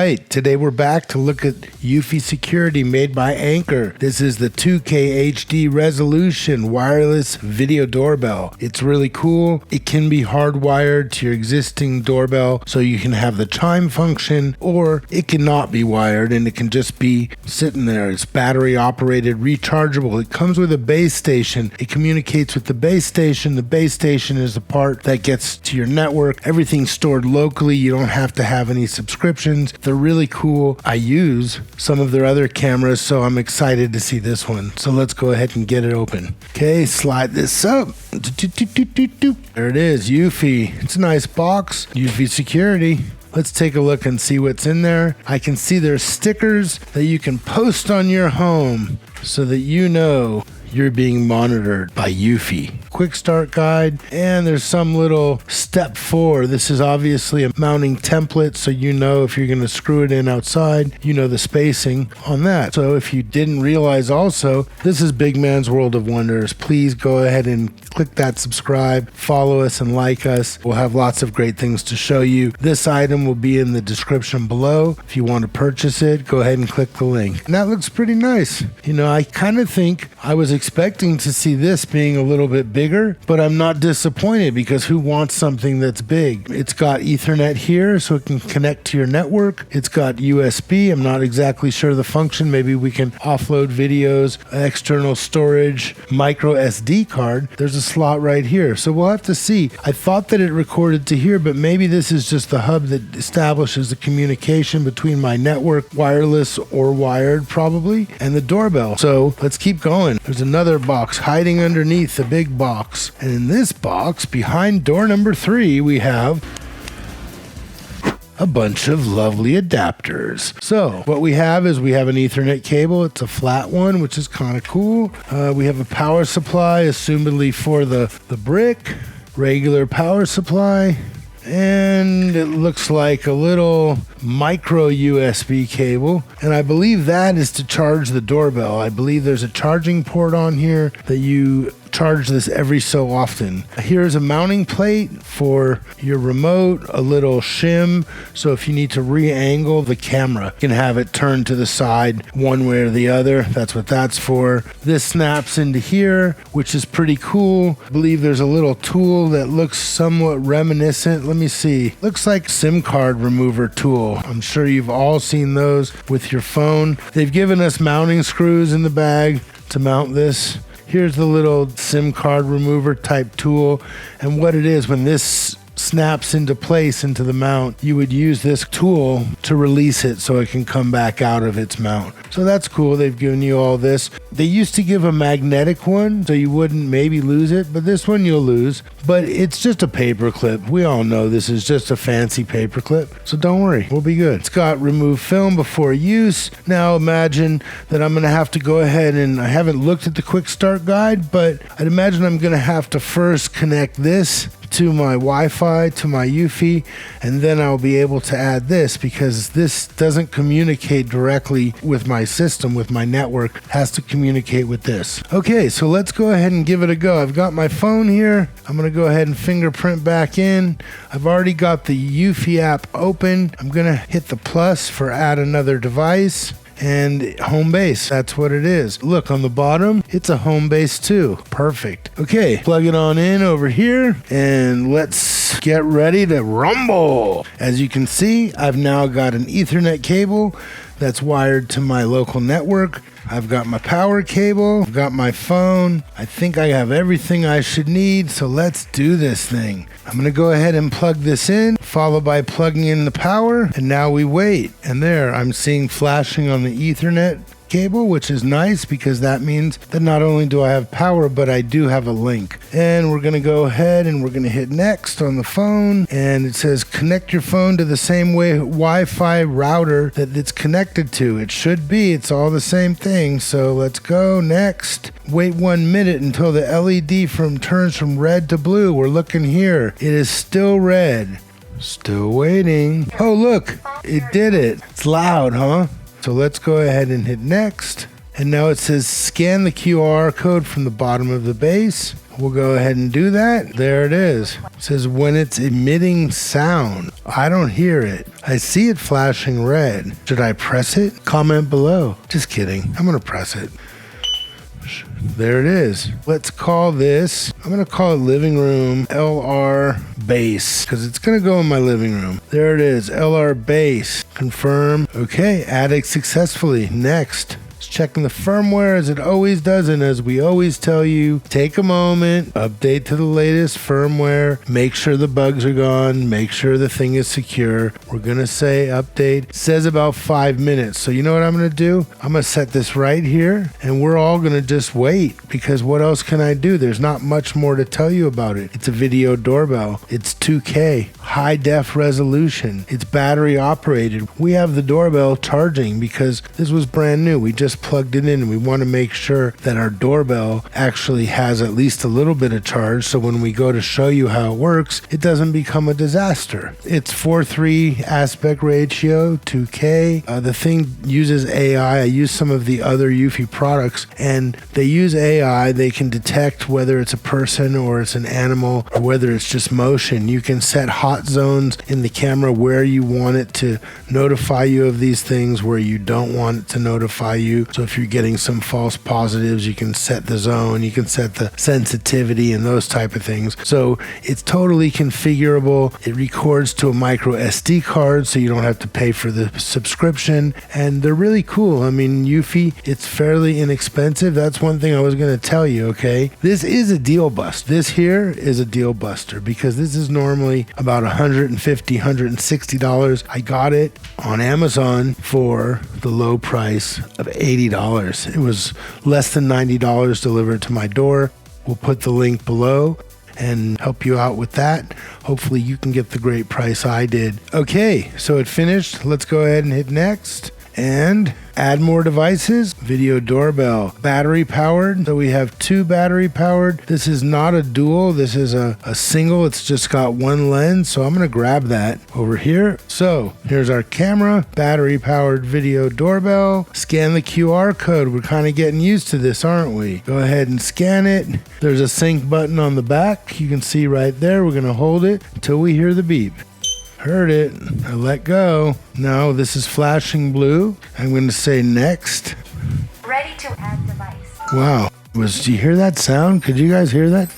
right, today we're back to look at Eufy Security made by Anker. This is the 2K HD resolution wireless video doorbell. It's really cool. It can be hardwired to your existing doorbell so you can have the chime function, or it cannot be wired and it can just be sitting there. It's battery operated, rechargeable. It comes with a base station. It communicates with the base station. The base station is the part that gets to your network. Everything's stored locally. You don't have to have any subscriptions. They're really cool. I use some of their other cameras, so I'm excited to see this one. So let's go ahead and get it open. Okay, slide this up. There it is, Eufy. It's a nice box. Eufy Security. Let's take a look and see what's in there. I can see there's stickers that you can post on your home so that you know you're being monitored by Eufy. Quick start guide, and there's some little step 4. This is obviously a mounting template, so you know if you're going to screw it in outside, you know the spacing on that. So if you didn't realize also, this is Big Man's World of Wonders. Please go ahead and click that subscribe, follow us and like us. We'll have lots of great things to show you. This item will be in the description below. If you want to purchase it, go ahead and click the link. And that looks pretty nice. You know, I kind of think I was expecting to see this being a little bit bigger, but I'm not disappointed because who wants something that's big? It's got Ethernet here so it can connect to your network. It's got USB. I'm not exactly sure the function. Maybe we can offload videos, external storage, micro SD card. There's a slot right here. So we'll have to see. I thought that it recorded to here, but maybe this is just the hub that establishes the communication between my network, wireless or wired probably, and the doorbell. So let's keep going. There's another box hiding underneath the big box. And in this box, behind door number 3, we have a bunch of lovely adapters. So what we have is we have an Ethernet cable. It's a flat one, which is kind of cool. We have a power supply, assumedly for the brick, regular power supply. And it looks like a little micro USB cable, and I believe that is to charge the doorbell. I believe there's a charging port on here that you charge this every so often. Here's a mounting plate for your remote, a little shim, so if you need to re-angle the camera, you can have it turned to the side one way or the other. That's what that's for. This snaps into here, which is pretty cool. I believe there's a little tool that looks somewhat reminiscent. Let me see. Looks like SIM card remover tool. I'm sure you've all seen those with your phone. They've given us mounting screws in the bag to mount this. Here's the little SIM card remover type tool, and what it is, when this snaps into place into the mount, you would use this tool to release it so it can come back out of its mount. So that's cool. They've given you all this. They used to give a magnetic one so you wouldn't maybe lose it, but this one you'll lose. But it's just a paper clip. We all know this is just a fancy paper clip, so don't worry, we'll be good. It's got remove film before use. Now imagine that I'm going to have to go ahead, and I haven't looked at the quick start guide, but I'd imagine I'm going to have to first connect this to my Wi-Fi, to my Eufy, and then I'll be able to add this, because this doesn't communicate directly with my system, with my network. It has to communicate with this. Okay, so let's go ahead and give it a go. I've got my phone here. I'm going to go ahead and fingerprint back in. I've already got the Eufy app open. I'm going to hit the plus for add another device. And home base, that's what it is. Look on the bottom, it's a home base too. Perfect. Okay, plug it on in over here and let's get ready to rumble. As you can see, I've now got an Ethernet cable that's wired to my local network. I've got my power cable, I've got my phone. I think I have everything I should need, so let's do this thing. I'm going to go ahead and plug this in, followed by plugging in the power, and now we wait. And there, I'm seeing flashing on the Ethernet cable, which is nice because that means that not only do I have power, but I do have a link. And we're going to go ahead and we're going to hit next on the phone, and it says connect your phone to the same way Wi-Fi router that it's connected to. It should be. It's all the same thing. So let's go next. Wait 1 minute until the LED turns from red to blue. We're looking here. It is still red. Still waiting. Oh, look, it did it. It's loud, huh? So let's go ahead and hit next. And now it says scan the QR code from the bottom of the base. We'll go ahead and do that. There it is. It says when it's emitting sound. I don't hear it. I see it flashing red. Should I press it? Comment below. Just kidding. I'm going to press it. There it is. Let's call this, I'm going to call it living room LR base because it's going to go in my living room. There it is. LR base. Confirm. Okay. Added successfully. Next. Checking the firmware as it always does, and as we always tell you, take a moment, update to the latest firmware, make sure the bugs are gone, make sure the thing is secure. We're gonna say update. It says about 5 minutes. So you know what I'm gonna do? I'm gonna set this right here and we're all gonna just wait, because what else can I do? There's not much more to tell you about it. It's a video doorbell. It's 2K, high def resolution. It's battery operated. We have the doorbell charging because this was brand new. We just plugged it in, and we want to make sure that our doorbell actually has at least a little bit of charge, so when we go to show you how it works, it doesn't become a disaster. It's 4:3 aspect ratio, 2K. The thing uses AI. I use some of the other Eufy products, and they use AI. They can detect whether it's a person or it's an animal or whether it's just motion. You can set hot zones in the camera where you want it to notify you of these things, where you don't want it to notify you. So if you're getting some false positives, you can set the zone, you can set the sensitivity and those type of things. So it's totally configurable. It records to a micro SD card, so you don't have to pay for the subscription. And they're really cool. I mean, Eufy, it's fairly inexpensive. That's one thing I was going to tell you, okay? This is a deal bust. This here is a deal buster because this is normally about $150, $160. I got it on Amazon for the low price of $80. It was less than $90 delivered to my door. We'll put the link below and help you out with that. Hopefully you can get the great price I did. Okay, so it finished. Let's go ahead and hit next and add more devices. Video doorbell, battery powered. So we have 2 battery powered. This is not a dual. This is a single. It's just got one lens. So I'm going to grab that over here. So here's our camera, battery powered video doorbell. Scan the QR code. We're kind of getting used to this, aren't we? Go ahead and scan it. There's a sync button on the back. You can see right there. We're going to hold it until we hear the beep. Heard it. I let go. Now this is flashing blue. I'm going to say next. Ready to add device. Wow. Do you hear that sound? Could you guys hear that?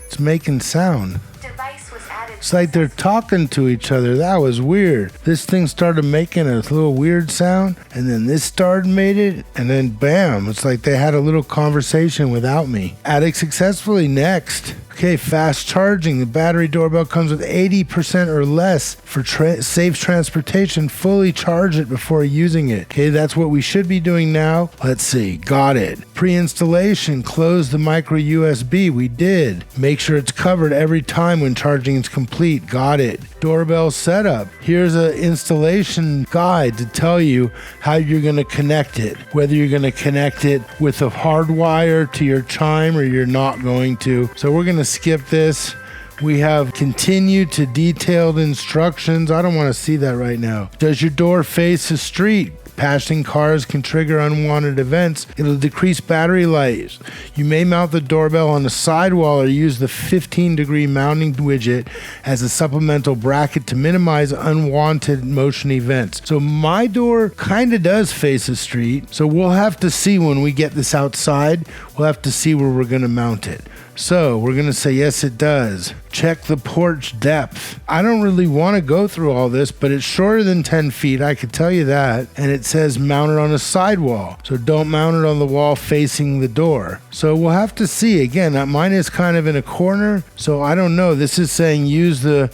It's making sound. Device was added. It's like they're talking to each other. That was weird. This thing started making a little weird sound, and then this made it, and then bam. It's like they had a little conversation without me. Added successfully. Next. Okay, fast charging. The battery doorbell comes with 80% or less for safe transportation. Fully charge it before using it. Okay, that's what we should be doing now. Let's see. Got it. Pre-installation. Close the micro USB. We did. Make sure it's covered every time when charging is complete. Got it. Doorbell setup. Here's an installation guide to tell you how you're going to connect it. Whether you're going to connect it with a hard wire to your chime or you're not going to. So we're going to skip this. We have continue to detailed instructions. I don't want to see that right now. Does your door face a street? Passing cars can trigger unwanted events. It'll decrease battery life. You may mount the doorbell on the sidewall or use the 15-degree mounting widget as a supplemental bracket to minimize unwanted motion events. So my door kind of does face a street, so we'll have to see when we get this outside. We'll have to see where we're going to mount it. So we're going to say, yes, it does. Check the porch depth. I don't really want to go through all this, but it's shorter than 10 feet. I could tell you that. And it says mount it on a sidewall. So don't mount it on the wall facing the door. So we'll have to see. Again, mine is kind of in a corner. So I don't know. This is saying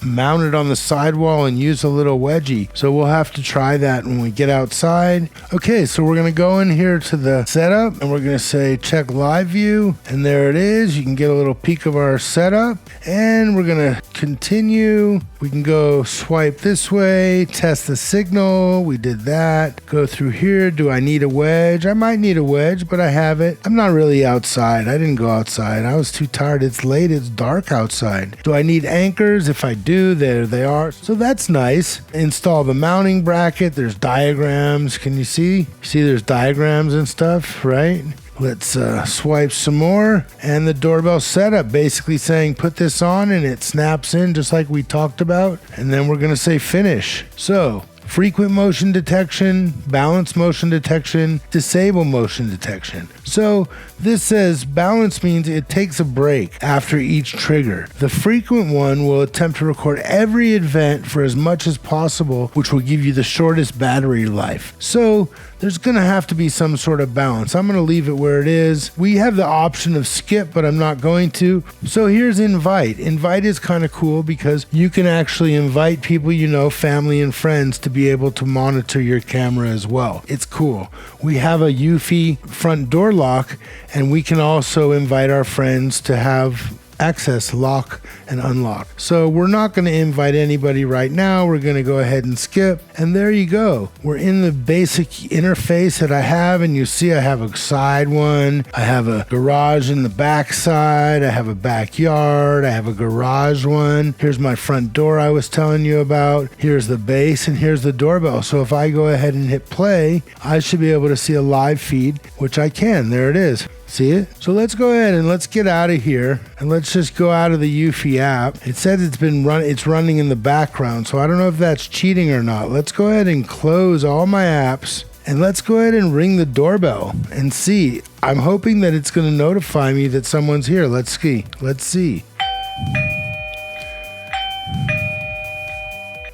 mount it on the sidewall and use a little wedgie. So we'll have to try that when we get outside. Okay, so we're going to go in here to the setup and we're going to say check live view. And there it is. You can get a little peek of our setup, and we're gonna continue. We can go swipe this way, test the signal. We did that. Go Go through here. Do I need a wedge? I might need a wedge, but I have it. I'm not really outside. I didn't go outside. I was too tired. It's late. It's dark outside. Do I need anchors? If I do, there they are. So that's nice. Install the mounting bracket. There's diagrams. Can you see? See, there's diagrams and stuff, right? Let's swipe some more, and the doorbell setup basically saying put this on and it snaps in just like we talked about, and then we're going to say finish. So frequent motion detection, balance motion detection, disable motion detection. So this says balance means it takes a break after each trigger. The frequent one will attempt to record every event for as much as possible, which will give you the shortest battery life. So there's going to have to be some sort of balance. I'm going to leave it where it is. We have the option of skip, but I'm not going to. So here's invite. Invite is kind of cool because you can actually invite people you know, family and friends, to be able to monitor your camera as well. It's cool. We have a Eufy front door lock, and we can also invite our friends to have access, lock and unlock. So we're not going to invite anybody right now. We're going to go ahead and skip, and there you go. We're in the basic interface that I have, and you see I have a side one, I have a garage in the back side, I have a backyard, I have a garage one. Here's my front door I was telling you about. Here's the base, and here's the doorbell. So if I go ahead and hit play, I should be able to see a live feed, which I can. There it is. See it? So let's go ahead and let's get out of here, and let's just go out of the Eufy app. It says it's running in the background, so I don't know if that's cheating or not. Let's go ahead and close all my apps, and let's go ahead and ring the doorbell and see. I'm hoping that it's going to notify me that someone's here. Let's see. Let's see.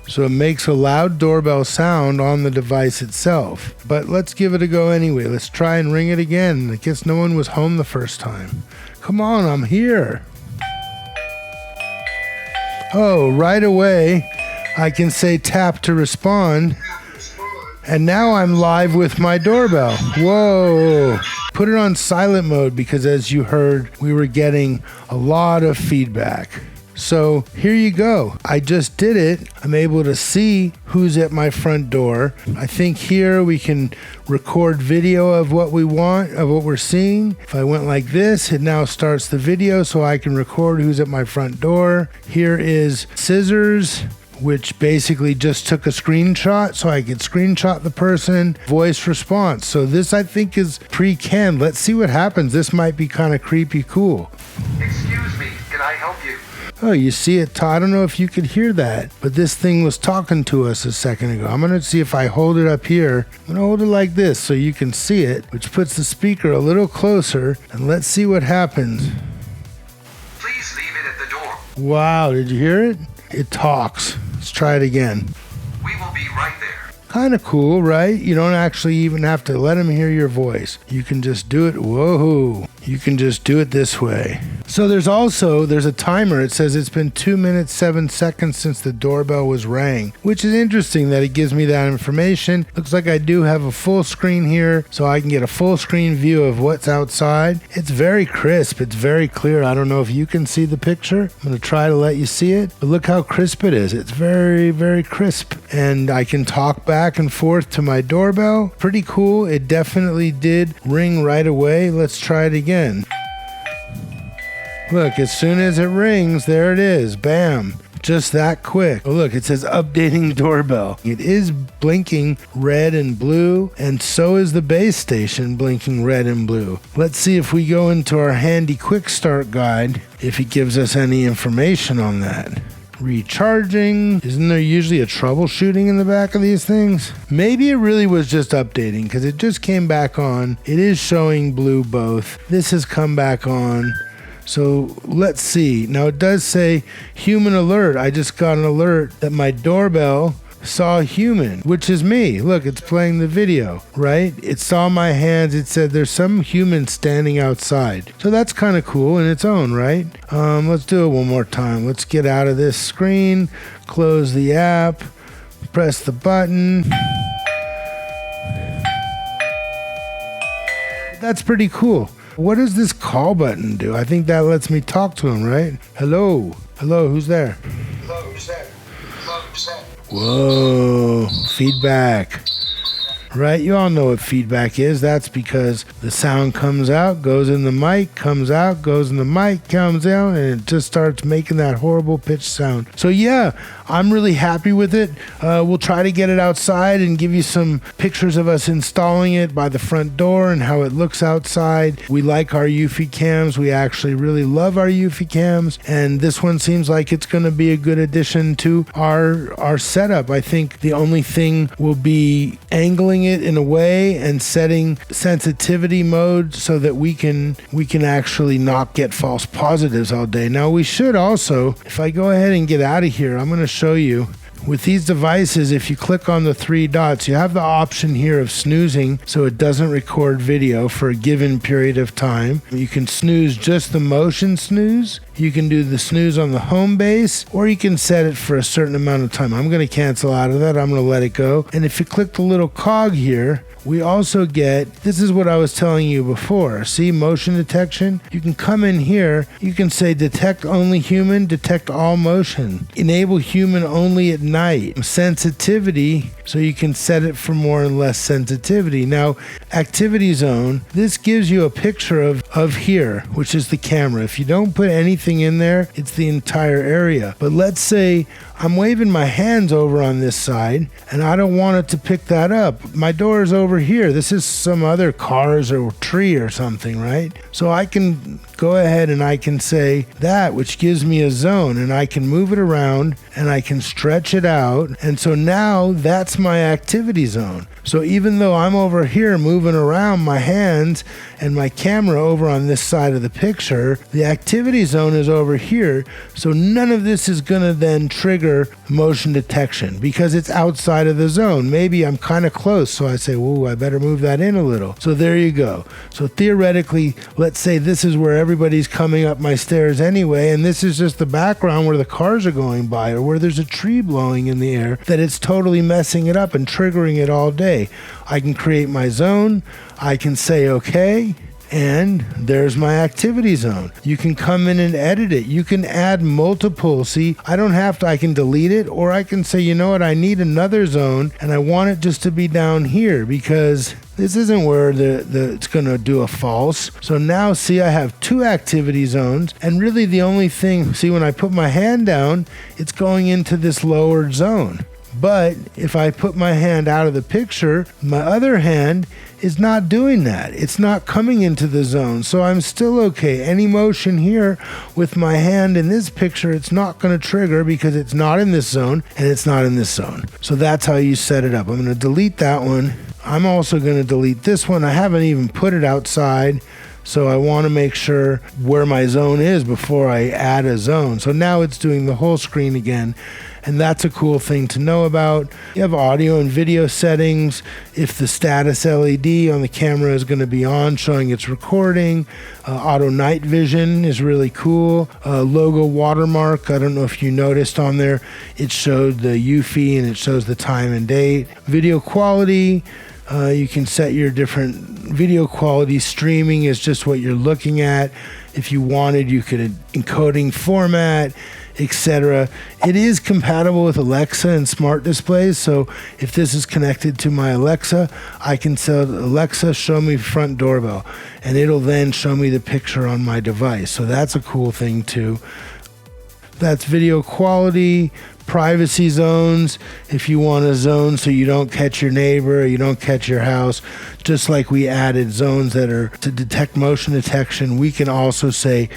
So it makes a loud doorbell sound on the device itself. But let's give it a go anyway. Let's try and ring it again. I guess no one was home the first time. Come on, I'm here. Oh, right away, I can say tap to respond. And now I'm live with my doorbell. Whoa. Put it on silent mode because, as you heard, we were getting a lot of feedback. So here you go. I just did it. I'm able to see who's at my front door. I think here we can record video of what we want, of what we're seeing. If I went like this, it now starts the video so I can record who's at my front door. Here is scissors, which basically just took a screenshot so I could screenshot the person. Voice response. So this, I think, is pre-canned. Let's see what happens. This might be kind of creepy cool. Excuse me, can I help you? Oh, you see it, Todd? I don't know if you could hear that, but this thing was talking to us a second ago. I'm going to see if I hold it up here. I'm going to hold it like this so you can see it, which puts the speaker a little closer, and let's see what happens. Please leave it at the door. Wow, did you hear it? It talks. Let's try it again. We will be right there. Kind of cool, right? You don't actually even have to let him hear your voice. You can just do it. Whoa. You can just do it this way. So there's a timer. It says it's been 2 minutes, 7 seconds since the doorbell was rang, which is interesting that it gives me that information. Looks like I do have a full screen here, so I can get a full screen view of what's outside. It's very crisp. It's very clear. I don't know if you can see the picture. I'm going to try to let you see it, but look how crisp it is. It's very, very crisp. And I can talk back and forth to my doorbell. Pretty cool. It definitely did ring right away. Let's try it again. Look, as soon as it rings, there it is. Bam. Just that quick. Oh, look, it says updating doorbell. It is blinking red and blue, and so is the base station blinking red and blue. Let's see if we go into our handy quick start guide, if it gives us any information on that. Recharging. Isn't there usually a troubleshooting in the back of these things? Maybe it really was just updating because it just came back on. It is showing blue both. This has come back on. So let's see. Now it does say human alert. I just got an alert that my doorbell saw a human, which is me. Look, it's playing the video, right? It saw my hands. It said there's some human standing outside. So that's kind of cool in its own, right? Let's do it one more time. Let's get out of this screen, close the app, press the button. That's pretty cool. What does this call button do? I think that lets me talk to him, right? Hello? Hello, who's there? Hello, who's there? Hello, who's there? Whoa, feedback. right? You all know what feedback is. That's because the sound comes out, goes in the mic, comes out, goes in the mic, comes out, and it just starts making that horrible pitch sound. So yeah, I'm really happy with it. We'll try to get it outside and give you some pictures of us installing it by the front door and how it looks outside. We like our Eufy cams. We actually really love our Eufy cams, and this one seems like it's going to be a good addition to our setup. I think the only thing will be angling it in a way and setting sensitivity mode so that we can actually not get false positives all day. Now we should also, if I go ahead and get out of here, I'm going to show you. With these devices, if you click on the three dots, you have the option here of snoozing so it doesn't record video for a given period of time. You can snooze just the motion snooze. You can do the snooze on the home base, or you can set it for a certain amount of time. I'm going to cancel out of that. I'm going to let it go. And if you click the little cog here, we also get, this is what I was telling you before. See, motion detection? You can come in here, you can say detect only human, detect all motion. Enable human only at night. Sensitivity, so you can set it for more and less sensitivity. Now, activity zone, this gives you a picture of here, which is the camera. If you don't put anything in there, it's the entire area. But let's say I'm waving my hands over on this side and I don't want it to pick that up. My door is over here. This is some other cars or tree or something, right? So I can go ahead and I can say that, which gives me a zone, and I can move it around and I can stretch it out. And so now that's my activity zone. So even though I'm over here moving around my hands and my camera over on this side of the picture, the activity zone is over here. So none of this is going to then trigger motion detection because it's outside of the zone. Maybe I'm kind of close, so I say, whoa, I better move that in a little. So there you go. So theoretically, let's say this is where everybody's coming up my stairs anyway, and this is just the background where the cars are going by or where there's a tree blowing in the air, that it's totally messing it up and triggering it all day. I can create my zone, I can say okay, and there's my activity zone. You can come in and edit it. You can add multiple. See, I don't have to, I can delete it, or I can say, you know what, I need another zone and I want it just to be down here because this isn't where it's going to do a false. So now, see, I have two activity zones, and really the only thing, see, when I put my hand down, it's going into this lowered zone. But if I put my hand out of the picture, my other hand is not doing that. It's not coming into the zone. So I'm still okay. Any motion here with my hand in this picture, it's not going to trigger because it's not in this zone and it's not in this zone. So that's how you set it up. I'm going to delete that one. I'm also going to delete this one. I haven't even put it outside. So I want to make sure where my zone is before I add a zone. So now it's doing the whole screen again. And that's a cool thing to know about. You have audio and video settings. If the status LED on the camera is going to be on, showing it's recording. Auto night vision is really cool. Logo watermark, I don't know if you noticed on there, it showed the Eufy and it shows the time and date. Video quality. You can set your different video quality. Streaming is just what you're looking at. If you wanted, you could encoding format, etc. It is compatible with Alexa and smart displays. So if this is connected to my Alexa, I can tell Alexa, show me front doorbell, and it'll then show me the picture on my device. So that's a cool thing too. That's video quality. Privacy zones, if you want a zone so you don't catch your neighbor, you don't catch your house, just like we added zones that are to detect motion detection, we can also say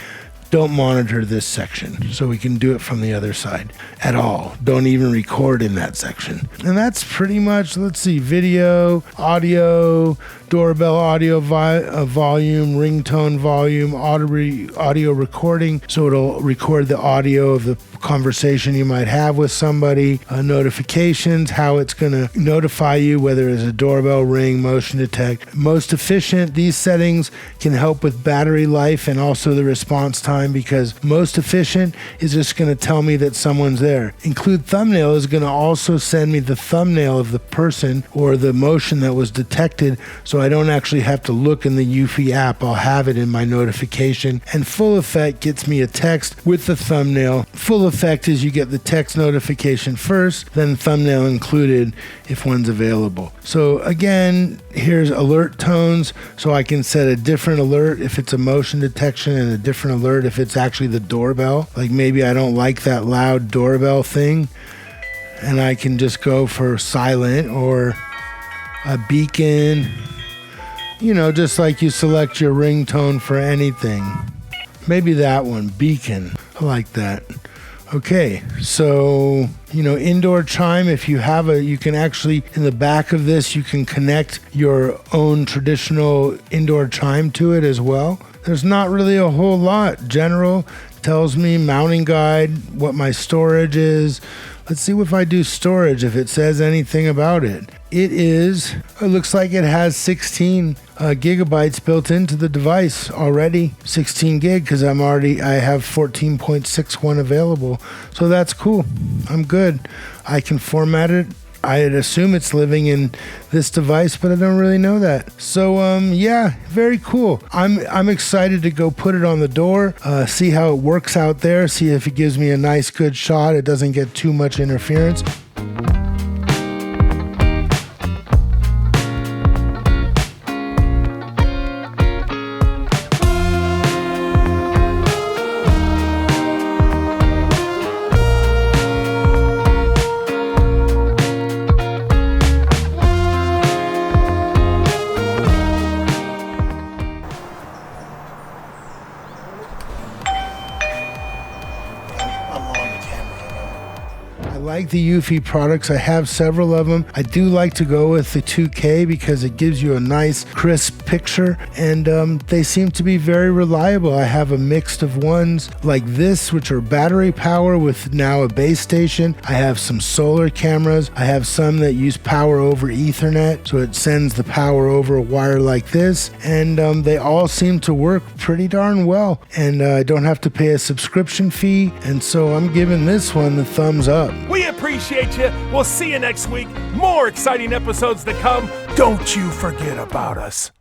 don't monitor this section, so we can do it from the other side at all. Don't even record in that section. And that's pretty much, let's see, video, audio, doorbell audio volume, ringtone volume, audio recording, so it'll record the audio of the conversation you might have with somebody, notifications, how it's going to notify you, whether it's a doorbell ring, motion detect. Most efficient, these settings can help with battery life and also the response time, because most efficient is just going to tell me that someone's there. Include thumbnail is going to also send me the thumbnail of the person or the motion that was detected, so I don't actually have to look in the Eufy app. I'll have it in my notification. And full effect gets me a text with the thumbnail. Full effect is you get the text notification first, then thumbnail included if one's available. So again, here's alert tones, so I can set a different alert if it's a motion detection and a different alert if it's actually the doorbell. Like maybe I don't like that loud doorbell thing, and I can just go for silent or a beacon, you know, just like you select your ringtone for anything. Maybe that one, beacon. I like that. Okay, so, you know, indoor chime, if you have you can actually, in the back of this, you can connect your own traditional indoor chime to it as well. There's not really a whole lot. General tells me mounting guide, what my storage is. Let's see if I do storage, if it says anything about it. It looks like it has 16 gigabytes built into the device already. 16 gig, because I have 14.61 available. So that's cool. I'm good. I can format it. I'd assume it's living in this device, but I don't really know that. So yeah, very cool. I'm excited to go put it on the door, see how it works out there, see if it gives me a nice good shot. It doesn't get too much interference. I like the Eufy products. I have several of them. I do like to go with the 2K because it gives you a nice crisp picture, and they seem to be very reliable. I have a mix of ones like this, which are battery power with now a base station. I have some solar cameras. I have some that use power over Ethernet, so it sends the power over a wire like this, and they all seem to work pretty darn well, and I don't have to pay a subscription fee, and so I'm giving this one the thumbs up. We appreciate you. We'll see you next week. More exciting episodes to come. Don't you forget about us.